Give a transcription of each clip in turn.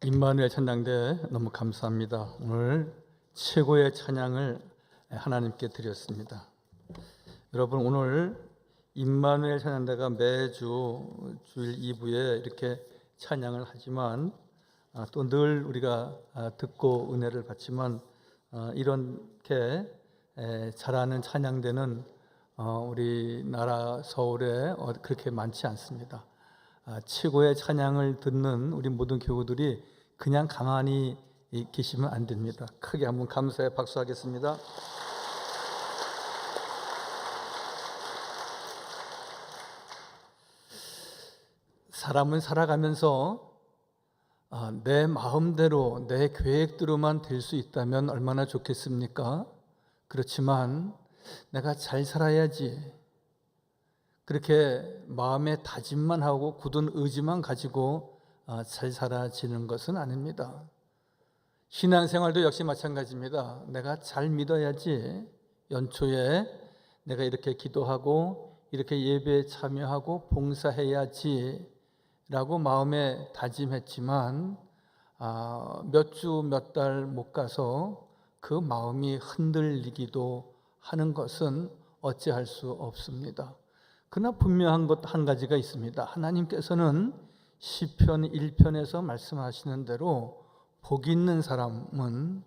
임마누엘 찬양대 너무 감사합니다. 오늘 최고의 찬양을 하나님께 드렸습니다. 여러분, 오늘 임마누엘 찬양대가 매주 주일 2부에 이렇게 찬양을 하지만 또 늘 우리가 듣고 은혜를 받지만 이렇게 잘하는 찬양대는 우리나라 서울에 그렇게 많지 않습니다. 최고의 찬양을 듣는 우리 모든 교우들이 그냥 가만히 계시면 안 됩니다. 크게 한번 감사의 박수하겠습니다. 사람은 살아가면서 내 마음대로 내 계획대로만 될 수 있다면 얼마나 좋겠습니까? 그렇지만 내가 잘 살아야지, 그렇게 마음의 다짐만 하고 굳은 의지만 가지고 잘 살아지는 것은 아닙니다. 신앙생활도 역시 마찬가지입니다. 내가 잘 믿어야지, 연초에 내가 이렇게 기도하고 이렇게 예배에 참여하고 봉사해야지 라고 마음에 다짐했지만 몇 주 몇 달 못 가서 그 마음이 흔들리기도 하는 것은 어찌할 수 없습니다. 그러나 분명한 것 한 가지가 있습니다. 하나님께서는 시편 1편에서 말씀하시는 대로 복 있는 사람은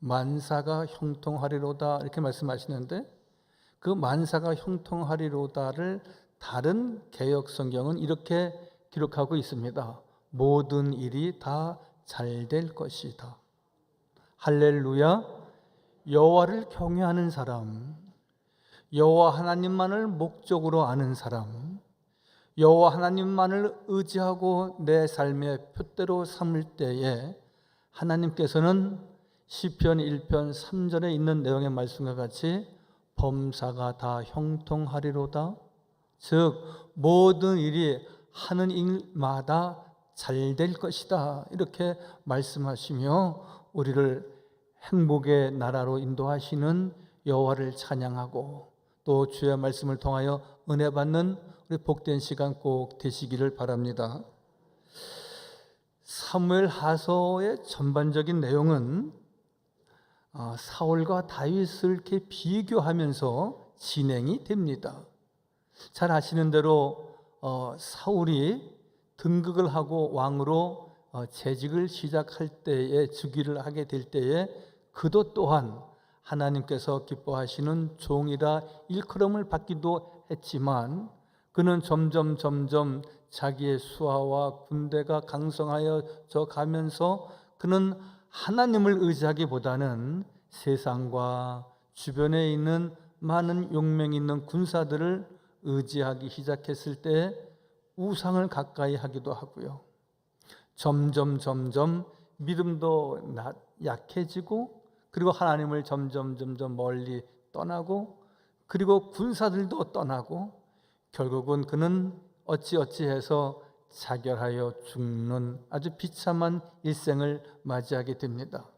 만사가 형통하리로다 이렇게 말씀하시는데, 그 만사가 형통하리로다를 다른 개역 성경은 이렇게 기록하고 있습니다. 모든 일이 다 잘 될 것이다. 할렐루야. 여호와를 경외하는 사람, 여호와 하나님만을 목적으로 아는 사람, 여호와 하나님만을 의지하고 내 삶의 표대로 삼을 때에 하나님께서는 시편 1편 3절에 있는 내용의 말씀과 같이 범사가 다 형통하리로다, 즉 모든 일이 하는 일마다 잘 될 것이다 이렇게 말씀하시며 우리를 행복의 나라로 인도하시는 여호와를 찬양하고 또 주의 말씀을 통하여 은혜 받는 우리 복된 시간 꼭 되시기를 바랍니다. 사무엘 하서의 전반적인 내용은 사울과 다윗을 이렇게 비교하면서 진행이 됩니다. 잘 아시는 대로 사울이 등극을 하고 왕으로 재직을 시작할 때에 즉위를 하게 될 때에 그도 또한 하나님께서 기뻐하시는 종이라 일컬음을 받기도 했지만 그는 점점 자기의 수하와 군대가 강성하여져 가면서 그는 하나님을 의지하기보다는 세상과 주변에 있는 많은 용맹 있는 군사들을 의지하기 시작했을 때 우상을 가까이 하기도 하고요. 점점 믿음도 약해지고 그리고 하나님을 점점 멀리 떠나고 그리고 군사들도 떠나고 결국은 그는 어찌해서 자결하여 죽는 아주 비참한 일생을 맞이하게 됩니다.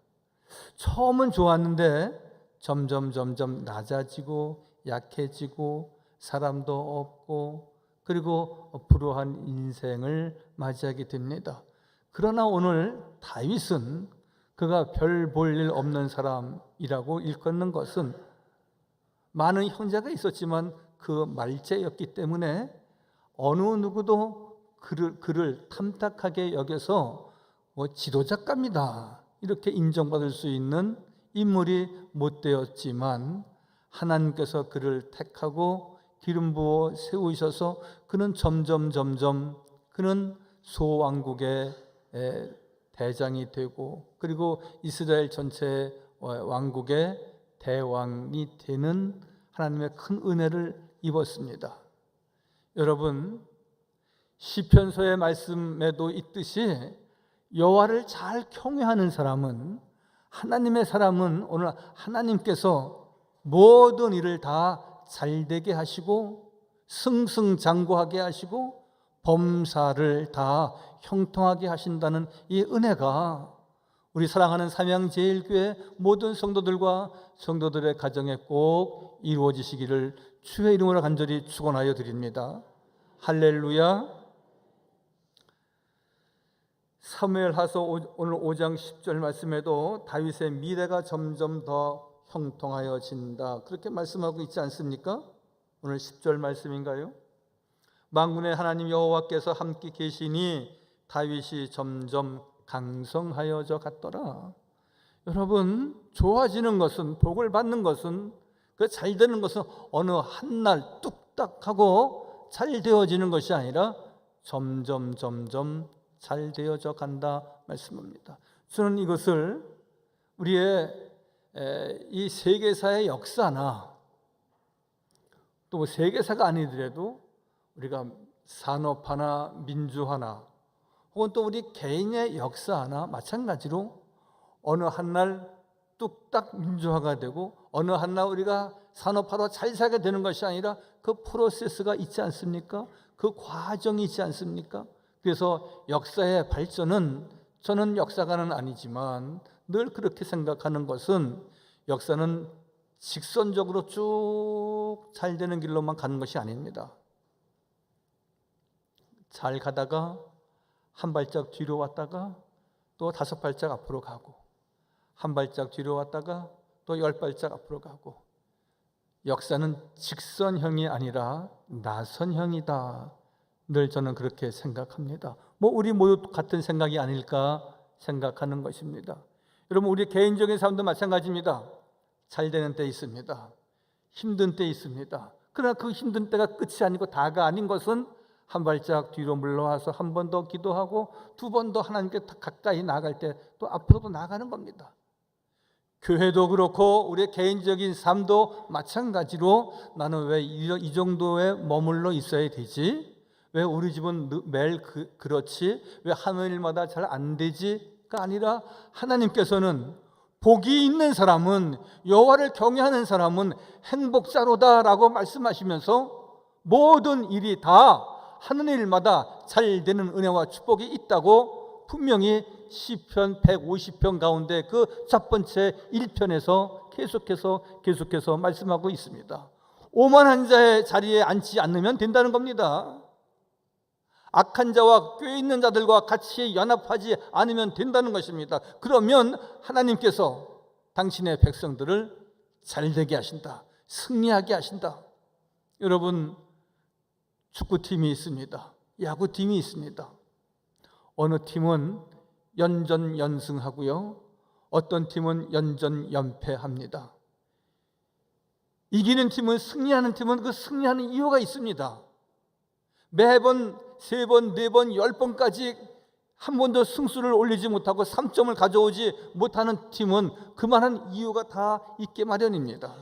처음은 좋았는데 점점 낮아지고 약해지고 사람도 없고 그리고 불우한 인생을 맞이하게 됩니다. 그러나 오늘 다윗은 그가 별 볼 일 없는 사람이라고 일컫는 것은 많은 형제가 있었지만 그 말째였기 때문에 어느 누구도 그를 탐탁하게 여겨서 지도자감이다 이렇게 인정받을 수 있는 인물이 못 되었지만 하나님께서 그를 택하고 기름 부어 세우셔서 그는 점점 그는 소왕국의 대장이 되고 그리고 이스라엘 전체 왕국의 대왕이 되는 하나님의 큰 은혜를 입었습니다. 여러분, 시편서의 말씀에도 있듯이 여호와를 잘 경외하는 사람은, 하나님의 사람은 오늘 하나님께서 모든 일을 다 잘되게 하시고 승승장구하게 하시고 범사를 다 형통하게 하신다는 이 은혜가 우리 사랑하는 삼양제일교회 모든 성도들과 성도들의 가정에 꼭 이루어지시기를 주의 이름으로 간절히 축원하여 드립니다. 할렐루야. 사무엘하서 오늘 5장 10절 말씀에도 다윗의 미래가 점점 더 형통하여진다, 그렇게 말씀하고 있지 않습니까? 오늘 10절 말씀인가요? 만군의 하나님 여호와께서 함께 계시니 다윗이 점점 강성하여져 갔더라. 여러분, 좋아지는 것은, 복을 받는 것은, 그 잘 되는 것은 어느 한날 뚝딱 하고 잘 되어지는 것이 아니라 점점 잘 되어져 간다 말씀합니다. 저는 이것을 우리의 이 세계사의 역사나 또 세계사가 아니더라도 우리가 산업화나 민주화나 혹은 또 우리 개인의 역사나 마찬가지로 어느 한날 뚝딱 민주화가 되고 어느 한날 우리가 산업화로 잘 살게 되는 것이 아니라 그 프로세스가 있지 않습니까? 그 과정이 있지 않습니까? 그래서 역사의 발전은, 저는 역사가는 아니지만 늘 그렇게 생각하는 것은, 역사는 직선적으로 쭉 잘 되는 길로만 가는 것이 아닙니다. 잘 가다가 한 발짝 뒤로 왔다가 또 5발짝 앞으로 가고, 한 발짝 뒤로 왔다가 또 10발짝 앞으로 가고, 역사는 직선형이 아니라 나선형이다. 늘 저는 그렇게 생각합니다. 우리 모두 같은 생각이 아닐까 생각하는 것입니다. 여러분, 우리 개인적인 삶도 마찬가지입니다. 잘 되는 때 있습니다. 힘든 때 있습니다. 그러나 그 힘든 때가 끝이 아니고 다가 아닌 것은 한 발짝 뒤로 물러와서 한 번 더 기도하고 두 번 더 하나님께 가까이 나아갈 때 또 앞으로도 나아가는 겁니다. 교회도 그렇고 우리의 개인적인 삶도 마찬가지로, 나는 왜 이 정도에 머물러 있어야 되지? 왜 우리 집은 매일 그렇지? 왜 하는 일마다 잘 안 되지?가 아니라, 하나님께서는 복이 있는 사람은, 여호와를 경외하는 사람은 행복자로다라고 말씀하시면서 모든 일이 다 하는 일마다 잘 되는 은혜와 축복이 있다고 분명히 시편 150편 가운데 그 첫 번째 1편에서 계속해서 말씀하고 있습니다. 오만한 자의 자리에 앉지 않으면 된다는 겁니다. 악한 자와 꾀 있는 자들과 같이 연합하지 않으면 된다는 것입니다. 그러면 하나님께서 당신의 백성들을 잘되게 하신다, 승리하게 하신다. 여러분, 축구팀이 있습니다. 야구팀이 있습니다. 어느 팀은 연전연승하고요, 어떤 팀은 연전연패합니다. 이기는 팀은, 승리하는 팀은 그 승리하는 이유가 있습니다. 매번 3번, 4번, 10번까지 한 번도 승수를 올리지 못하고 3점을 가져오지 못하는 팀은 그만한 이유가 다 있게 마련입니다.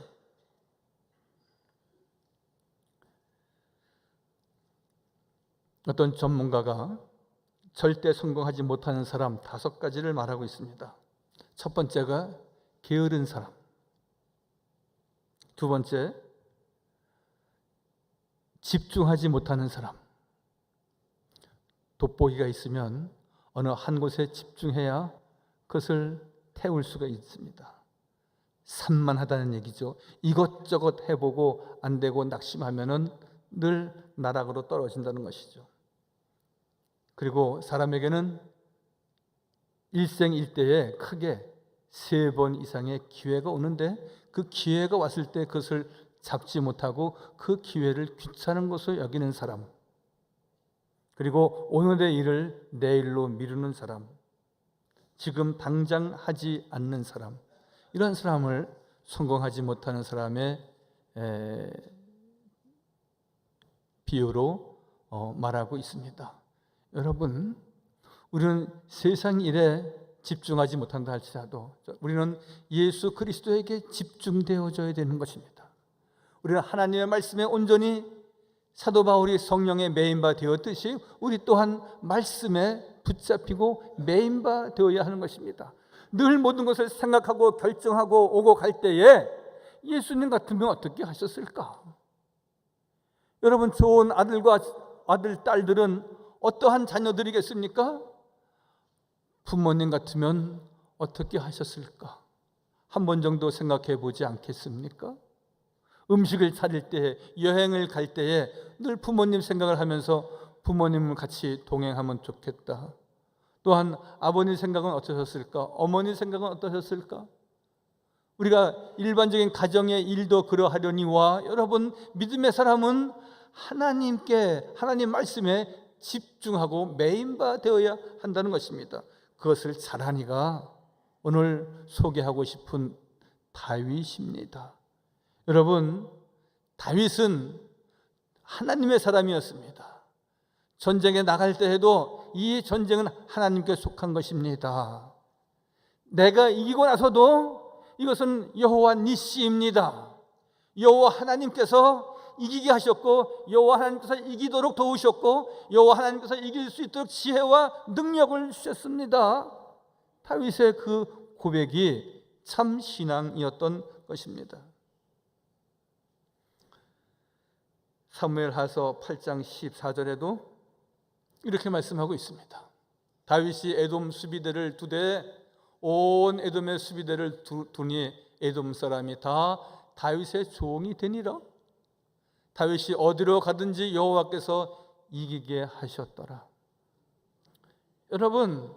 어떤 전문가가 절대 성공하지 못하는 사람 5가지를 말하고 있습니다. 첫 번째가 게으른 사람, 두 번째 집중하지 못하는 사람. 돋보기가 있으면 어느 한 곳에 집중해야 그것을 태울 수가 있습니다. 산만하다는 얘기죠. 이것저것 해보고 안 되고 낙심하면은 늘 나락으로 떨어진다는 것이죠. 그리고 사람에게는 일생일대에 크게 3번 이상의 기회가 오는데, 그 기회가 왔을 때 그것을 잡지 못하고 그 기회를 귀찮은 것으로 여기는 사람, 그리고 오늘의 일을 내일로 미루는 사람, 지금 당장 하지 않는 사람, 이런 사람을 성공하지 못하는 사람의 비유로 말하고 있습니다. 여러분, 우리는 세상 일에 집중하지 못한다 할지라도 우리는 예수 그리스도에게 집중되어져야 되는 것입니다. 우리는 하나님의 말씀에 온전히 사도 바울이 성령에 매인바 되었듯이 우리 또한 말씀에 붙잡히고 매인바 되어야 하는 것입니다. 늘 모든 것을 생각하고 결정하고 오고 갈 때에 예수님 같으면 어떻게 하셨을까? 여러분, 좋은 아들과 아들, 딸들은 어떠한 자녀들이겠습니까? 부모님 같으면 어떻게 하셨을까? 한 번 정도 생각해 보지 않겠습니까? 음식을 차릴 때, 여행을 갈 때에 늘 부모님 생각을 하면서 부모님을 같이 동행하면 좋겠다, 또한 아버님 생각은 어떠셨을까? 어머니 생각은 어떠셨을까? 우리가 일반적인 가정의 일도 그러하려니와 여러분, 믿음의 사람은 하나님 말씀에 집중하고 메인바 되어야 한다는 것입니다. 그것을 잘하니가 오늘 소개하고 싶은 다윗입니다. 여러분, 다윗은 하나님의 사람이었습니다. 전쟁에 나갈 때 해도 이 전쟁은 하나님께 속한 것입니다. 내가 이기고 나서도 이것은 여호와 니시입니다. 여호와 하나님께서 이기게 하셨고, 여호와 하나님께서 이기도록 도우셨고, 여호와 하나님께서 이길 수 있도록 지혜와 능력을 주셨습니다. 다윗의 그 고백이 참 신앙이었던 것입니다. 사무엘하서 8장 14절에도 이렇게 말씀하고 있습니다. 다윗이 에돔 수비대를 두되 온 에돔의 수비대를 두니 에돔 사람이 다 다윗의 종이 되니라. 다윗이 어디로 가든지 여호와께서 이기게 하셨더라. 여러분,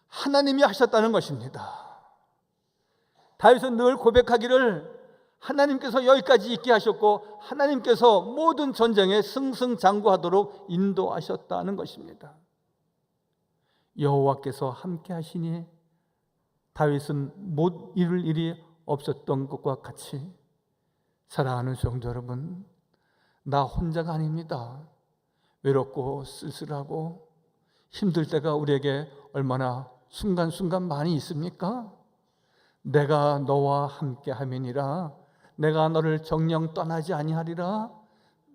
하나님이 하셨다는 것입니다. 다윗은 늘 고백하기를 하나님께서 여기까지 있게 하셨고 하나님께서 모든 전쟁에 승승장구하도록 인도하셨다는 것입니다. 여호와께서 함께 하시니 다윗은 못 이룰 일이 없었던 것과 같이, 사랑하는 성도 여러분, 나 혼자가 아닙니다. 외롭고 쓸쓸하고 힘들 때가 우리에게 얼마나 순간순간 많이 있습니까? 내가 너와 함께 함이니라. 내가 너를 정령 떠나지 아니하리라.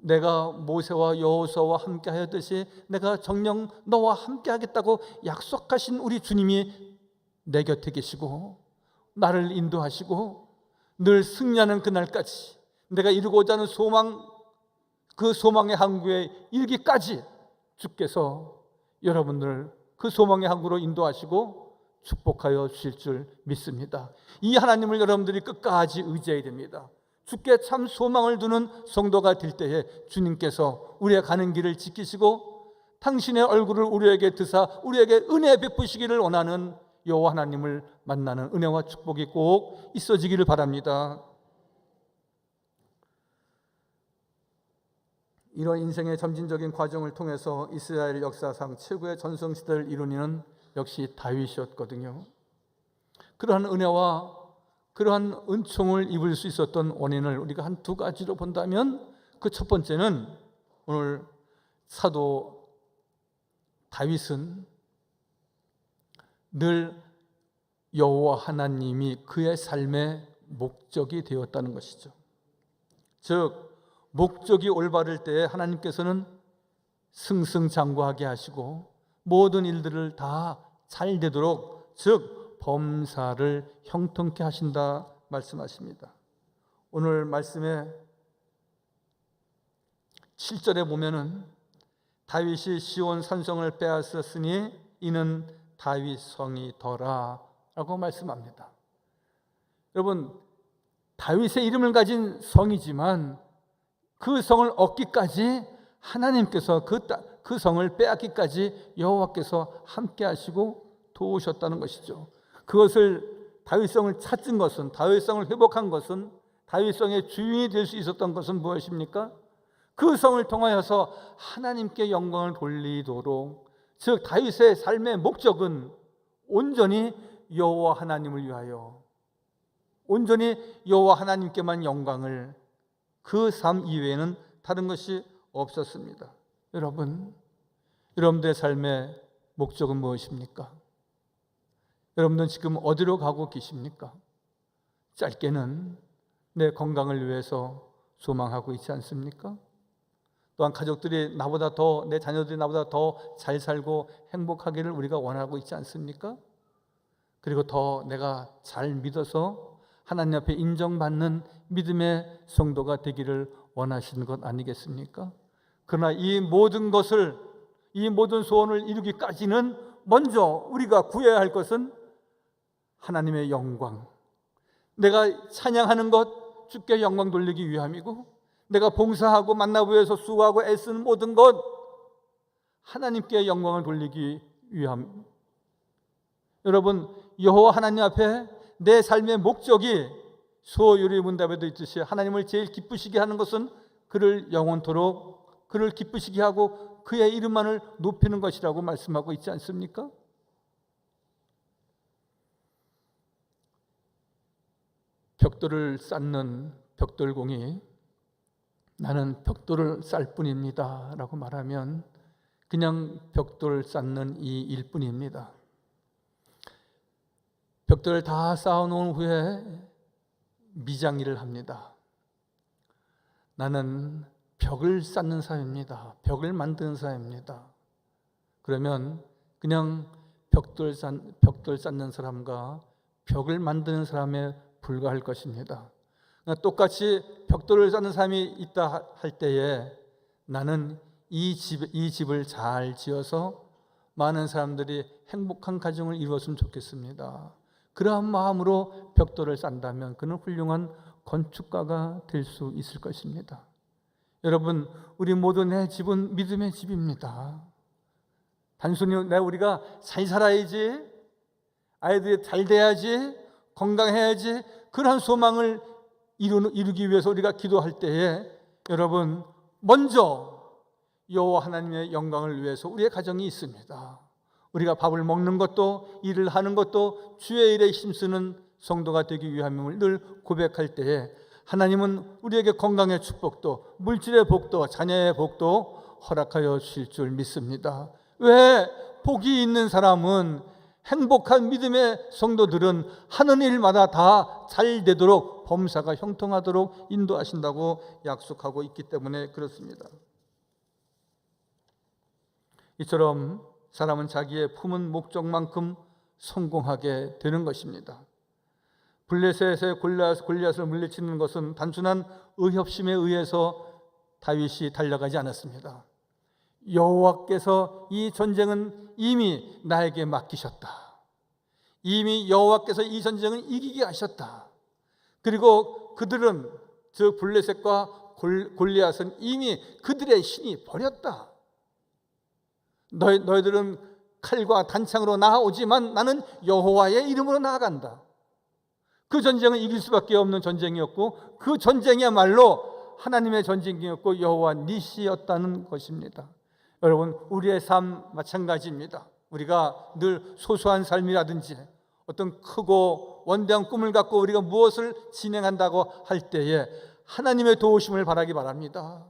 내가 모세와 여호수아와 함께 하였듯이 내가 정령 너와 함께 하겠다고 약속하신 우리 주님이 내 곁에 계시고 나를 인도하시고 늘 승리하는 그날까지 내가 이루고자 하는 소망, 그 소망의 항구에 이르기까지 주께서 여러분들 그 소망의 항구로 인도하시고 축복하여 주실 줄 믿습니다. 이 하나님을 여러분들이 끝까지 의지해야 됩니다. 주께 참 소망을 두는 성도가 될 때에 주님께서 우리의 가는 길을 지키시고 당신의 얼굴을 우리에게 드사 우리에게 은혜 베푸시기를 원하는 여호와 하나님을 만나는 은혜와 축복이 꼭 있어지기를 바랍니다. 이런 인생의 점진적인 과정을 통해서 이스라엘 역사상 최고의 전성시대를 이룬 이는 역시 다윗이었거든요. 그러한 은혜와 그러한 은총을 입을 수 있었던 원인을 우리가 한 두 가지로 본다면, 그 첫 번째는 오늘 사도 다윗은 늘 여호와 하나님이 그의 삶의 목적이 되었다는 것이죠. 즉 목적이 올바를 때에 하나님께서는 승승장구하게 하시고 모든 일들을 다 잘 되도록, 즉 범사를 형통케 하신다 말씀하십니다. 오늘 말씀에 7절에 보면은 다윗이 시온 산성을 빼앗았으니 이는 다윗 성이더라 라고 말씀합니다. 여러분, 다윗의 이름을 가진 성이지만 그 성을 얻기까지 하나님께서 그 성을 빼앗기까지 여호와께서 함께 하시고 도우셨다는 것이죠. 그것을 다윗성을 찾은 것은, 다윗성을 회복한 것은, 다윗성의 주인이 될 수 있었던 것은 무엇입니까? 그 성을 통하여서 하나님께 영광을 돌리도록, 즉 다윗의 삶의 목적은 온전히 여호와 하나님을 위하여, 온전히 여호와 하나님께만 영광을, 그 삶 이외에는 다른 것이 없었습니다. 여러분들의 삶의 목적은 무엇입니까? 여러분들은 지금 어디로 가고 계십니까? 짧게는 내 건강을 위해서 소망하고 있지 않습니까? 또한 가족들이 나보다 더, 내 자녀들이 나보다 더 잘 살고 행복하기를 우리가 원하고 있지 않습니까? 그리고 더 내가 잘 믿어서 하나님 앞에 인정받는 믿음의 성도가 되기를 원하시는 것 아니겠습니까? 그러나 이 모든 것을, 이 모든 소원을 이루기까지는 먼저 우리가 구해야 할 것은 하나님의 영광, 내가 찬양하는 것 주께 영광 돌리기 위함이고, 내가 봉사하고 만나보여서 수고하고 애쓰는 모든 것 하나님께 영광을 돌리기 위함, 여러분, 여호와 하나님 앞에 내 삶의 목적이 소유리 문답에도 있듯이 하나님을 제일 기쁘시게 하는 것은 그를 영원토록 그를 기쁘시게 하고 그의 이름만을 높이는 것이라고 말씀하고 있지 않습니까? 벽돌을 쌓는 벽돌공이 나는 벽돌을 쌓을 뿐입니다 라고 말하면 그냥 벽돌 쌓는 이 일뿐입니다. 벽돌을 다 쌓아놓은 후에 미장일을 합니다. 나는 벽을 쌓는 사람입니다. 벽을 만드는 사람입니다. 그러면 그냥 벽돌 쌓는 사람과 벽을 만드는 사람에 불과할 것입니다. 똑같이 벽돌을 쌓는 사람이 있다 할 때에 나는 이 집을 잘 지어서 많은 사람들이 행복한 가정을 이루었으면 좋겠습니다. 그러한 마음으로 벽돌을 쌓는다면 그는 훌륭한 건축가가 될 수 있을 것입니다. 여러분, 우리 모두 내 집은 믿음의 집입니다. 단순히 우리가 잘 살아야지, 아이들이 잘 돼야지, 건강해야지, 그러한 소망을 이루기 위해서 우리가 기도할 때에 여러분, 먼저 여호와 하나님의 영광을 위해서 우리의 가정이 있습니다. 우리가 밥을 먹는 것도, 일을 하는 것도 주의 일에 힘쓰는 성도가 되기 위함을 늘 고백할 때에 하나님은 우리에게 건강의 축복도, 물질의 복도, 자녀의 복도 허락하여 주실 줄 믿습니다. 왜? 복이 있는 사람은, 행복한 믿음의 성도들은 하는 일마다 다 잘 되도록, 범사가 형통하도록 인도하신다고 약속하고 있기 때문에 그렇습니다. 이처럼 사람은 자기의 품은 목적만큼 성공하게 되는 것입니다. 블레셋의 골리앗을 물리치는 것은 단순한 의협심에 의해서 다윗이 달려가지 않았습니다. 여호와께서 이 전쟁은 이미 나에게 맡기셨다. 이미 여호와께서 이 전쟁을 이기게 하셨다. 그리고 그들은, 저 블레셋과 골리앗은 이미 그들의 신이 버렸다. 너희들은 칼과 단창으로 나아오지만 나는 여호와의 이름으로 나아간다. 그 전쟁은 이길 수밖에 없는 전쟁이었고 그 전쟁이야말로 하나님의 전쟁이었고 여호와 니시였다는 것입니다. 여러분, 우리의 삶 마찬가지입니다. 우리가 늘 소소한 삶이라든지 어떤 크고 원대한 꿈을 갖고 우리가 무엇을 진행한다고 할 때에 하나님의 도우심을 바라기 바랍니다.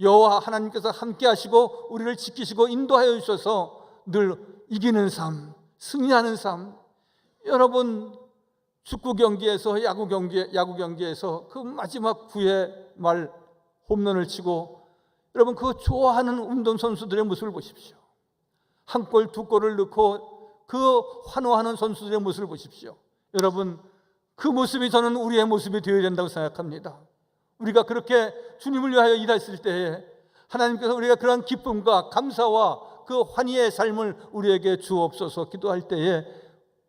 여호와 하나님께서 함께 하시고 우리를 지키시고 인도하여 주셔서 늘 이기는 삶, 승리하는 삶. 여러분, 축구 경기에서, 야구 경기에서 그 마지막 9회 말 홈런을 치고 여러분, 그 좋아하는 운동선수들의 모습을 보십시오. 한 골, 두 골을 넣고 그 환호하는 선수들의 모습을 보십시오. 여러분, 그 모습이 저는 우리의 모습이 되어야 된다고 생각합니다. 우리가 그렇게 주님을 위하여 일했을 때에 하나님께서 우리가 그런 기쁨과 감사와 그 환희의 삶을 우리에게 주옵소서 기도할 때에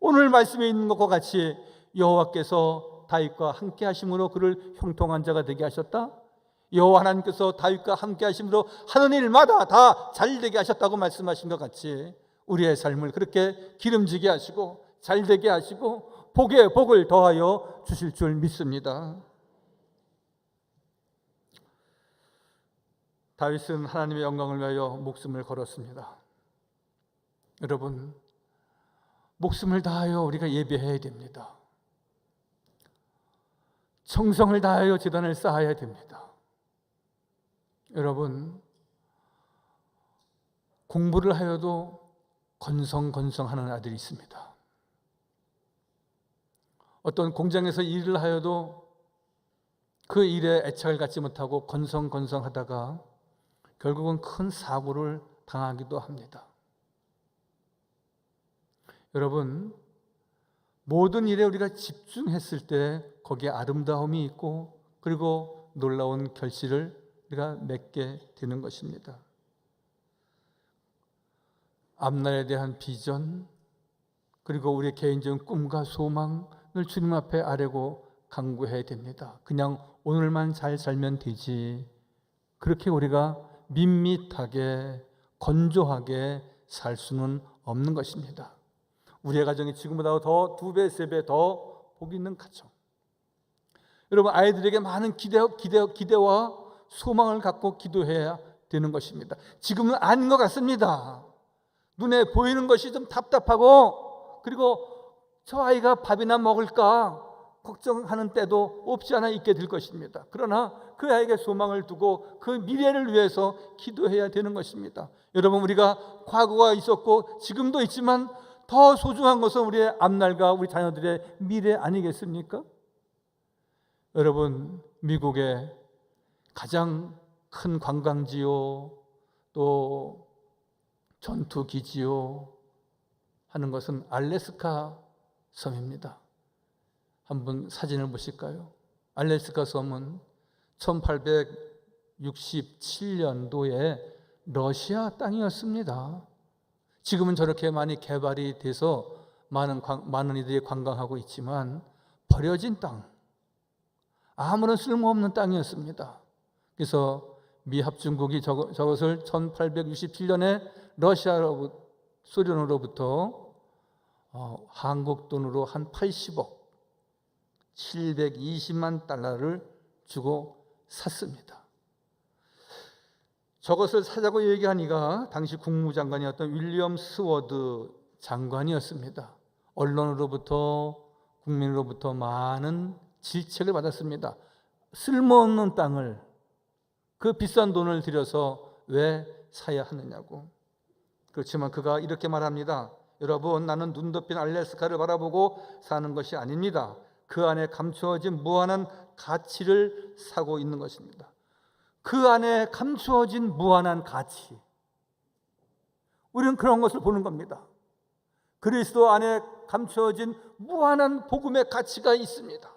오늘 말씀에 있는 것과 같이 여호와께서 다윗과 함께 하심으로 그를 형통한 자가 되게 하셨다. 여호와 하나님께서 다윗과 함께 하심으로 하는 일마다 다 잘되게 하셨다고 말씀하신 것 같이 우리의 삶을 그렇게 기름지게 하시고 잘되게 하시고 복에 복을 더하여 주실 줄 믿습니다. 다윗은 하나님의 영광을 위하여 목숨을 걸었습니다. 여러분, 목숨을 다하여 우리가 예배해야 됩니다. 정성을 다하여 제단을 쌓아야 됩니다. 여러분, 공부를 하여도 건성하는 아들이 있습니다. 어떤 공장에서 일을 하여도 그 일에 애착을 갖지 못하고 건성하다가 결국은 큰 사고를 당하기도 합니다. 여러분, 모든 일에 우리가 집중했을 때 거기에 아름다움이 있고 그리고 놀라운 결실을 우리가 맺게 되는 것입니다. 앞날에 대한 비전, 그리고 우리의 개인적인 꿈과 소망을 주님 앞에 아뢰고 간구해야 됩니다. 그냥 오늘만 잘 살면 되지, 그렇게 우리가 밋밋하게 건조하게 살 수는 없는 것입니다. 우리의 가정이 지금보다 더 2배, 3배 더 복이 있는 가정. 여러분, 아이들에게 많은 기대와 소망을 갖고 기도해야 되는 것입니다. 지금은 아닌 것 같습니다. 눈에 보이는 것이 좀 답답하고, 그리고 저 아이가 밥이나 먹을까 걱정하는 때도 없지 않아 있게 될 것입니다. 그러나 그 아이에게 소망을 두고 그 미래를 위해서 기도해야 되는 것입니다. 여러분, 우리가 과거가 있었고 지금도 있지만 더 소중한 것은 우리의 앞날과 우리 자녀들의 미래 아니겠습니까? 여러분, 미국의 가장 큰 관광지요, 또 전투기지요 하는 것은 알래스카 섬입니다. 한번 사진을 보실까요? 알래스카 섬은 1867년도에 러시아 땅이었습니다. 지금은 저렇게 많이 개발이 돼서 많은 이들이 관광하고 있지만 버려진 땅, 아무런 쓸모없는 땅이었습니다. 그래서 미합중국이 저것을 1867년에 소련으로부터 한국 돈으로 한 80억 720만 달러를 주고 샀습니다. 저것을 사자고 얘기하니까 당시 국무장관이었던 윌리엄 스워드 장관이었습니다. 언론으로부터 국민으로부터 많은 질책을 받았습니다. 쓸모없는 땅을 그 비싼 돈을 들여서 왜 사야 하느냐고. 그렇지만 그가 이렇게 말합니다. 여러분, 나는 눈 덮인 알래스카를 바라보고 사는 것이 아닙니다. 그 안에 감추어진 무한한 가치를 사고 있는 것입니다. 그 안에 감추어진 무한한 가치, 우리는 그런 것을 보는 겁니다. 그리스도 안에 감추어진 무한한 복음의 가치가 있습니다.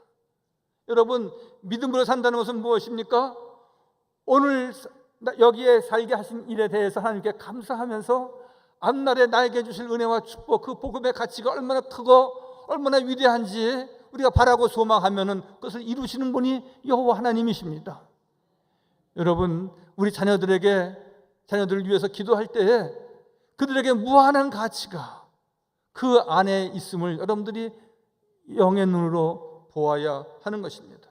여러분, 믿음으로 산다는 것은 무엇입니까? 오늘 여기에 살게 하신 일에 대해서 하나님께 감사하면서 앞날에 나에게 주실 은혜와 축복, 그 복음의 가치가 얼마나 크고 얼마나 위대한지 우리가 바라고 소망하면은 그것을 이루시는 분이 여호와 하나님이십니다. 여러분, 우리 자녀들을 위해서 기도할 때에 그들에게 무한한 가치가 그 안에 있음을 여러분들이 영의 눈으로 보아야 하는 것입니다.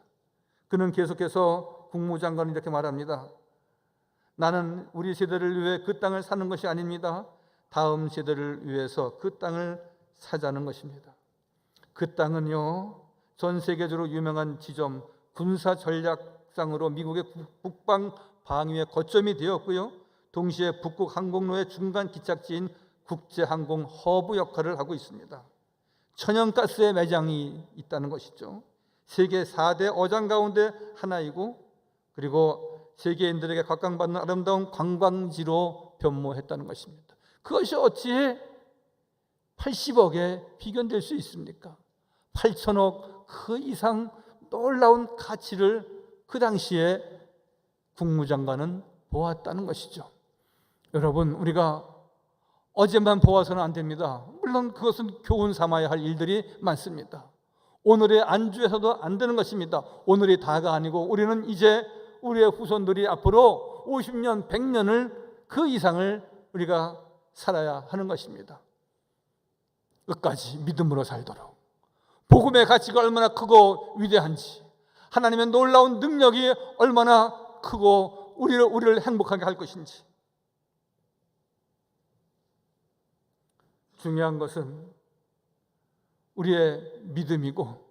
그는 계속해서 국무장관이 이렇게 말합니다. 나는 우리 세대를 위해 그 땅을 사는 것이 아닙니다. 다음 세대를 위해서 그 땅을 사자는 것입니다. 그 땅은요, 전 세계적으로 유명한 지점, 군사 전략상으로 미국의 북방 방위의 거점이 되었고요, 동시에 북극 항공로의 중간 기착지인 국제항공 허브 역할을 하고 있습니다. 천연가스의 매장이 있다는 것이죠. 세계 4대 어장 가운데 하나이고, 그리고 세계인들에게 각광받는 아름다운 관광지로 변모했다는 것입니다. 그것이 어찌 80억에 비견될 수 있습니까? 8천억 그 이상 놀라운 가치를 그 당시에 국무장관은 보았다는 것이죠. 여러분, 우리가 어제만 보아서는 안 됩니다. 물론 그것은 교훈 삼아야 할 일들이 많습니다. 오늘의 안주에서도 안 되는 것입니다. 오늘이 다가 아니고 우리는 이제 우리의 후손들이 앞으로 50년, 100년을 그 이상을 우리가 살아야 하는 것입니다. 끝까지 믿음으로 살도록, 복음의 가치가 얼마나 크고 위대한지, 하나님의 놀라운 능력이 얼마나 크고 우리를 행복하게 할 것인지. 중요한 것은 우리의 믿음이고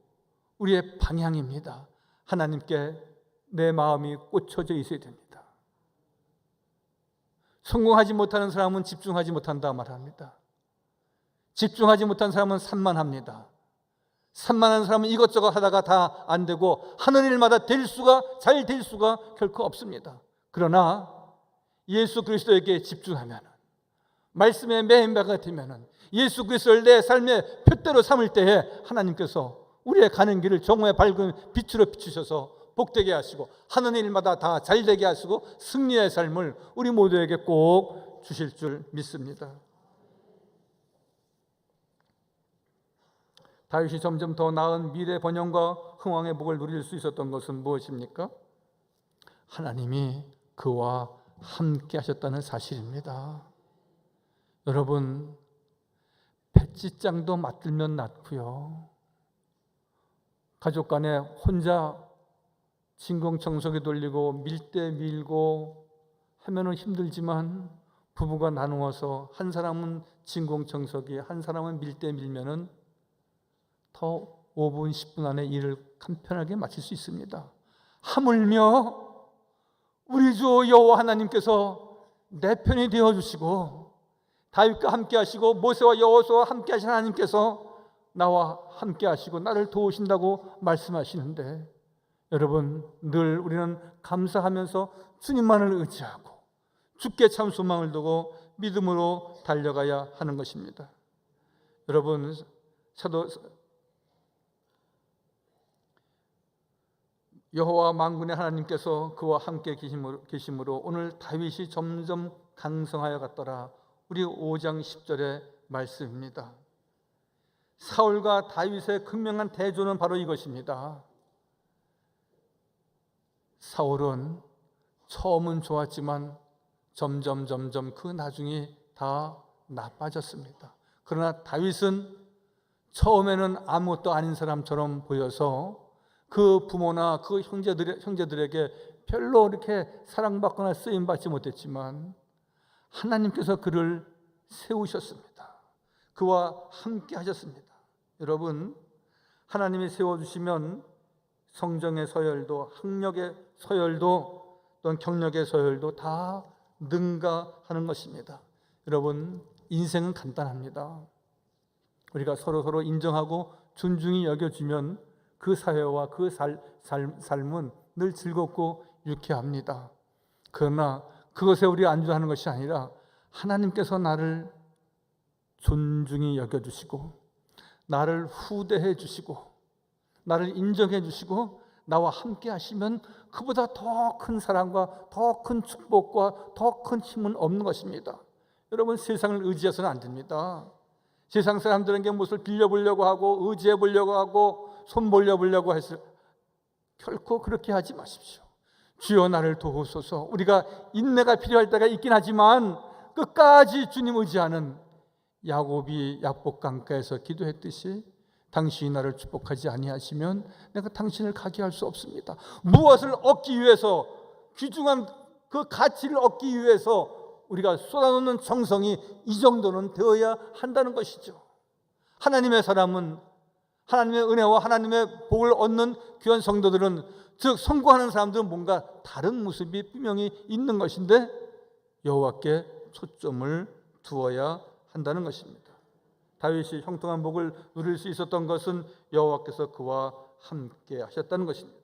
우리의 방향입니다. 하나님께 내 마음이 꽂혀져 있어야 됩니다. 성공하지 못하는 사람은 집중하지 못한다 말합니다. 집중하지 못한 사람은 산만합니다. 산만한 사람은 이것저것 하다가 다 안 되고 하는 일마다 잘 될 수가 결코 없습니다. 그러나 예수 그리스도에게 집중하면, 말씀에 매인 바가 되면, 예수 그리스도를 내 삶의 표대로 삼을 때에 하나님께서 우리의 가는 길을 정오의 밝은 빛으로 비추셔서 복되게 하시고 하는 일마다 다 잘되게 하시고 승리의 삶을 우리 모두에게 꼭 주실 줄 믿습니다. 다윗이 점점 더 나은 미래 번영과 흥왕의 복을 누릴 수 있었던 것은 무엇입니까? 하나님이 그와 함께 하셨다는 사실입니다. 여러분, 김치장도 맛들면 낫고요. 가족 간에 혼자 진공청소기 돌리고 밀대 밀고 하면은 힘들지만 부부가 나누어서 한 사람은 진공청소기, 한 사람은 밀대 밀면은 더 5분, 10분 안에 일을 간편하게 마칠 수 있습니다. 하물며 우리 주 여호와 하나님께서 내 편이 되어 주시고 다윗과 함께 하시고 모세와 여호수아와 함께 하신 하나님께서 나와 함께 하시고 나를 도우신다고 말씀하시는데, 여러분, 늘 우리는 감사하면서 주님만을 의지하고 주께 참 소망을 두고 믿음으로 달려가야 하는 것입니다. 여러분, 여호와 만군의 하나님께서 그와 함께 계심으로 오늘 다윗이 점점 강성하여 갔더라. 우리 5장 10절의 말씀입니다. 사울과 다윗의 극명한 대조는 바로 이것입니다. 사울은 처음은 좋았지만 점점 그 나중이 다 나빠졌습니다. 그러나 다윗은 처음에는 아무것도 아닌 사람처럼 보여서 그 부모나 그 형제들에게 별로 이렇게 사랑받거나 쓰임받지 못했지만 하나님께서 그를 세우셨습니다. 그와 함께 하셨습니다. 여러분, 하나님이 세워주시면 성정의 서열도, 학력의 서열도, 또는 경력의 서열도 다 능가하는 것입니다. 여러분, 인생은 간단합니다. 우리가 서로 인정하고 존중히 여겨주면 그 사회와 그 삶은 늘 즐겁고 유쾌합니다. 그러나 그것에 우리가 안주하는 것이 아니라 하나님께서 나를 존중히 여겨주시고 나를 후대해 주시고 나를 인정해 주시고 나와 함께 하시면 그보다 더 큰 사랑과 더 큰 축복과 더 큰 힘은 없는 것입니다. 여러분, 세상을 의지해서는 안 됩니다. 세상 사람들에게 무엇을 빌려보려고 하고 의지해 보려고 하고 손 벌려보려고 해서 결코 그렇게 하지 마십시오. 주여 나를 도우소서. 우리가 인내가 필요할 때가 있긴 하지만 끝까지 주님 의지하는 야곱이 야복강가에서 기도했듯이 당신이 나를 축복하지 아니하시면 내가 당신을 가게 할 수 없습니다. 무엇을 얻기 위해서, 귀중한 그 가치를 얻기 위해서 우리가 쏟아놓는 정성이 이 정도는 되어야 한다는 것이죠. 하나님의 사람은, 하나님의 은혜와 하나님의 복을 얻는 귀한 성도들은, 즉 성공하는 사람들은 뭔가 다른 모습이 분명히 있는 것인데 여호와께 초점을 두어야 한다는 것입니다. 다윗이 형통한 복을 누릴 수 있었던 것은 여호와께서 그와 함께 하셨다는 것입니다.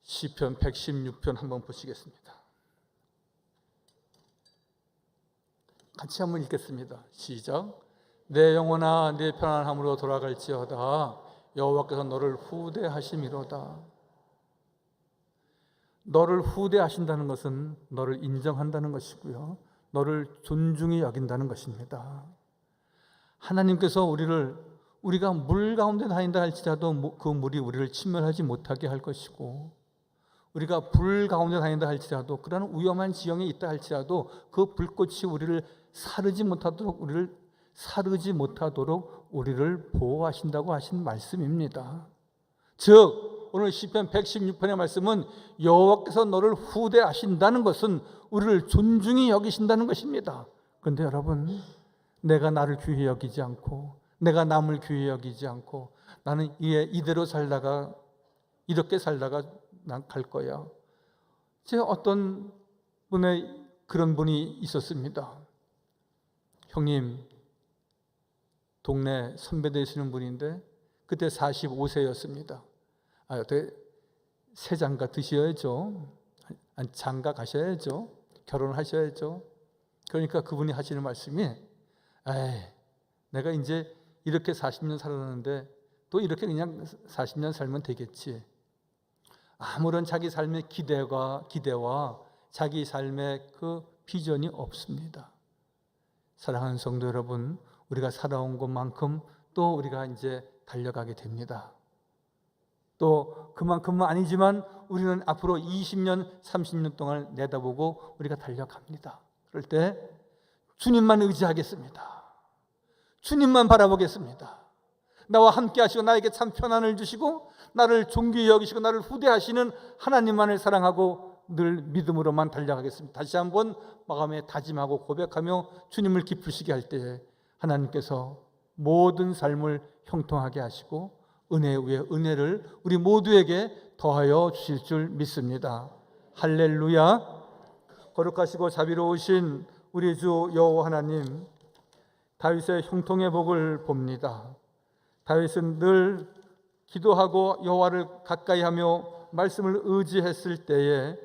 시편 116편 한번 보시겠습니다. 같이 한번 읽겠습니다. 시작. 내 영혼아 내 편안함으로 돌아갈지어다. 여호와께서 너를 후대하심이로다. 너를 후대하신다는 것은 너를 인정한다는 것이고요, 너를 존중히 여긴다는 것입니다. 하나님께서 우리가 물 가운데 다닌다 할지라도 그 물이 우리를 침몰하지 못하게 할 것이고, 우리가 불 가운데 다닌다 할지라도, 그러한 위험한 지형에 있다 할지라도 그 불꽃이 우리를 사르지 못하도록 우리를 보호하신다고 하신 말씀입니다. 즉 오늘 시편 116편의 말씀은 여호와께서 너를 후대하신다는 것은 우리를 존중히 여기신다는 것입니다. 그런데 여러분, 내가 나를 귀히 여기지 않고 내가 남을 귀히 여기지 않고 나는 이대로 살다가 이렇게 살다가 난 갈 거야. 제가 어떤 그런 분이 있었습니다. 형님, 동네 선배 되시는 분인데 그때 45세였습니다. 어떻게 새 장가 드셔야죠. 장가 가셔야죠. 결혼하셔야죠. 그러니까 그분이 하시는 말씀이, 내가 이제 이렇게 40년 살았는데 또 이렇게 그냥 40년 살면 되겠지. 아무런 자기 삶의 기대와 자기 삶의 그 비전이 없습니다. 사랑하는 성도 여러분, 우리가 살아온 것만큼 또 우리가 이제 달려가게 됩니다. 또 그만큼은 아니지만 우리는 앞으로 20년, 30년 동안 내다보고 우리가 달려갑니다. 그럴 때 주님만 의지하겠습니다. 주님만 바라보겠습니다. 나와 함께 하시고 나에게 참 편안을 주시고 나를 존귀히 여기시고 나를 후대하시는 하나님만을 사랑하고 늘 믿음으로만 달려가겠습니다. 다시 한번 마음에 다짐하고 고백하며 주님을 기쁘시게 할 때에 하나님께서 모든 삶을 형통하게 하시고 은혜 위에 은혜를 우리 모두에게 더하여 주실 줄 믿습니다. 할렐루야. 거룩하시고 자비로우신 우리 주 여호와 하나님, 다윗의 형통의 복을 봅니다. 다윗은 늘 기도하고 여호와를 가까이 하며 말씀을 의지했을 때에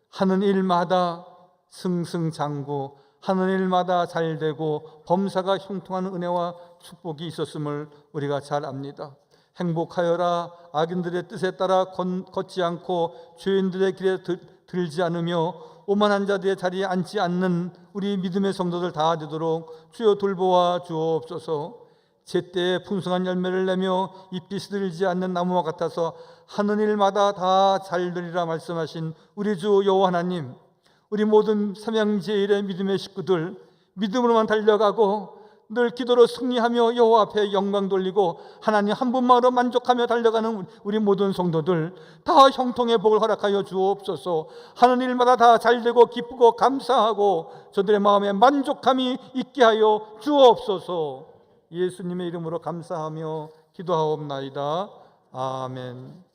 하는 일마다 승승장구, 하는 일마다 잘되고 범사가 형통하는 은혜와 축복이 있었음을 우리가 잘 압니다. 행복하여라, 악인들의 뜻에 따라 걷지 않고 죄인들의 길에 들지 않으며 오만한 자들의 자리에 앉지 않는 우리 믿음의 성도들 다 되도록 주여 돌보아 주옵소서. 제때에 풍성한 열매를 내며 잎이 시들지 않는 나무와 같아서 하는 일마다 다 잘되리라 말씀하신 우리 주 여호와 하나님, 우리 모든 삼양제일의 믿음의 식구들 믿음으로만 달려가고 늘 기도로 승리하며 여호와 앞에 영광 돌리고 하나님 한 분만으로 만족하며 달려가는 우리 모든 성도들 다 형통의 복을 허락하여 주옵소서. 하는 일마다 다 잘되고 기쁘고 감사하고 저들의 마음에 만족함이 있게 하여 주옵소서. 예수님의 이름으로 감사하며 기도하옵나이다. 아멘.